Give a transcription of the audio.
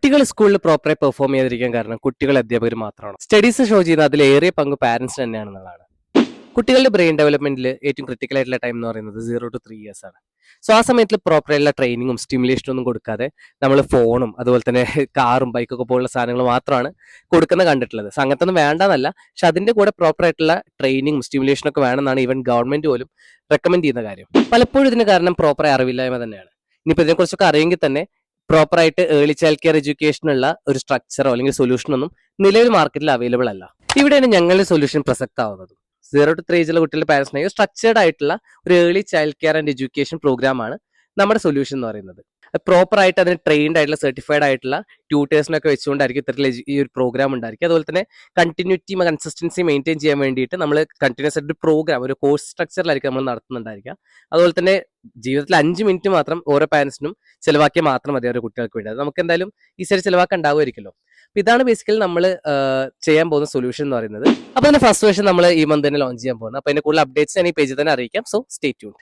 കുട്ടികൾ സ്കൂളിൽ പ്രോപ്പറായി പെർഫോം ചെയ്യാതിരിക്കാൻ കാരണം കുട്ടികൾ അധ്യാപകർ മാത്രമാണ്. സ്റ്റഡീസ് ഷോ ചെയ്യുന്ന അതിലേറിയ പങ്ക് പാരന്റ്സ് തന്നെയാണെന്നുള്ളതാണ്. കുട്ടികളുടെ ബ്രെയിൻ ഡെവലപ്മെന്റിൽ ഏറ്റവും ക്രിട്ടിക്കൽ ആയിട്ടുള്ള ടൈം എന്ന് പറയുന്നത് 0 to 3 years ആണ്. സോ ആ സമയത്തിൽ പ്രോപ്പറായിട്ടുള്ള ട്രെയിനിങ്ങും സ്റ്റിമുലേഷനും ഒന്നും കൊടുക്കാതെ നമ്മൾ ഫോണും അതുപോലെ തന്നെ കാറും ബൈക്കൊക്കെ പോലുള്ള സാധനങ്ങൾ മാത്രമാണ് കൊടുക്കുന്നത് കണ്ടിട്ടുള്ളത്. സോ അങ്ങനത്തെ ഒന്നും വേണ്ടെന്നല്ല, പക്ഷെ അതിന്റെ കൂടെ പ്രോപ്പറായിട്ടുള്ള ട്രെയിനിങ്ങും സ്റ്റിമുലേഷനും ഒക്കെ വേണമെന്നാണ് ഈവൻ ഗവൺമെന്റ് പോലും റെക്കമെൻഡ് ചെയ്യുന്ന കാര്യം. പലപ്പോഴും ഇതിന് കാരണം പ്രോപ്പറായി അറിവില്ലായ്മ തന്നെയാണ്. ഇനിയിപ്പോൾ ഇതിനെക്കുറിച്ചൊക്കെ അറിയെങ്കിൽ തന്നെ പ്രോപ്പറായിട്ട് ഏർലി ചൈൽഡ് കെയർ എഡ്യൂക്കേഷനുള്ള ഒരു സ്ട്രക്ചറോ അല്ലെങ്കിൽ സൊല്യൂഷനൊന്നും നിലവിൽ മാർക്കറ്റിൽ അവൈലബിൾ അല്ല. ഇവിടെയാണ് ഞങ്ങളുടെ സൊല്യൂഷൻ പ്രസക്തമാവുന്നത്. 0 to 3 കുട്ടികളുടെ പാരന്റ്സിനായി സ്ട്രക്ചേർഡ് ആയിട്ടുള്ള ഒരു early child care and education പ്രോഗ്രാമാണ് നമ്മുടെ സൊല്യൂഷൻ എന്ന് പറയുന്നത്. പ്രോപ്പർ ആയിട്ട് അതിന് ട്രെയിൻഡ് ആയിട്ടുള്ള സർട്ടിഫൈഡ് ആയിട്ടുള്ള ട്യൂട്ടേഴ്സിനൊക്കെ വെച്ചുകൊണ്ടായിരിക്കും ഇത്തരത്തിൽ ഈ ഒരു പ്രോഗ്രാം ഉണ്ടായിരിക്കും. അതുപോലെ തന്നെ കണ്ടിന്യൂറ്റി കൺസിസ്റ്റൻസി മെയിൻറ്റെയിൻ ചെയ്യാൻ വേണ്ടിയിട്ട് നമ്മൾ കണ്ടിന്യൂസ് ആയിട്ട് ഒരു പ്രോഗ്രാം ഒരു കോഴ്സ് സ്ട്രക്ചറിലായിരിക്കും നമ്മൾ നടത്തുന്നുണ്ടായിരിക്കുക. അതുപോലെ തന്നെ ജീവിതത്തിൽ 5 മിനിറ്റ് മാത്രം ഓരോ പാരന്റ്സിനും ചിലവാക്കിയാൽ മാത്രം മതി ഓരോ കുട്ടികൾക്ക് വേണ്ടി. അത് നമുക്ക് എന്തായാലും ഈ സൈഡ് ചിലവാക്കാൻ ഉണ്ടാവുമായിരിക്കുമല്ലോ. അപ്പൊ ഇതാണ് ബേസിക്കലി നമ്മൾ ചെയ്യാൻ പോകുന്ന സൊല്യൂഷൻ എന്ന് പറയുന്നത്. അപ്പൊ അതിന്റെ ഫസ്റ്റ് വേർഷൻ നമ്മൾ ഈ മന്ത് തന്നെ ലോഞ്ച് ചെയ്യാൻ പോകുന്നത്. അപ്പൊ അതിന്റെ കൂടുതൽ അപ്ഡേറ്റ്സ് ഞാൻ ഈ പേജിൽ തന്നെ അറിയിക്കാം. So stay tuned.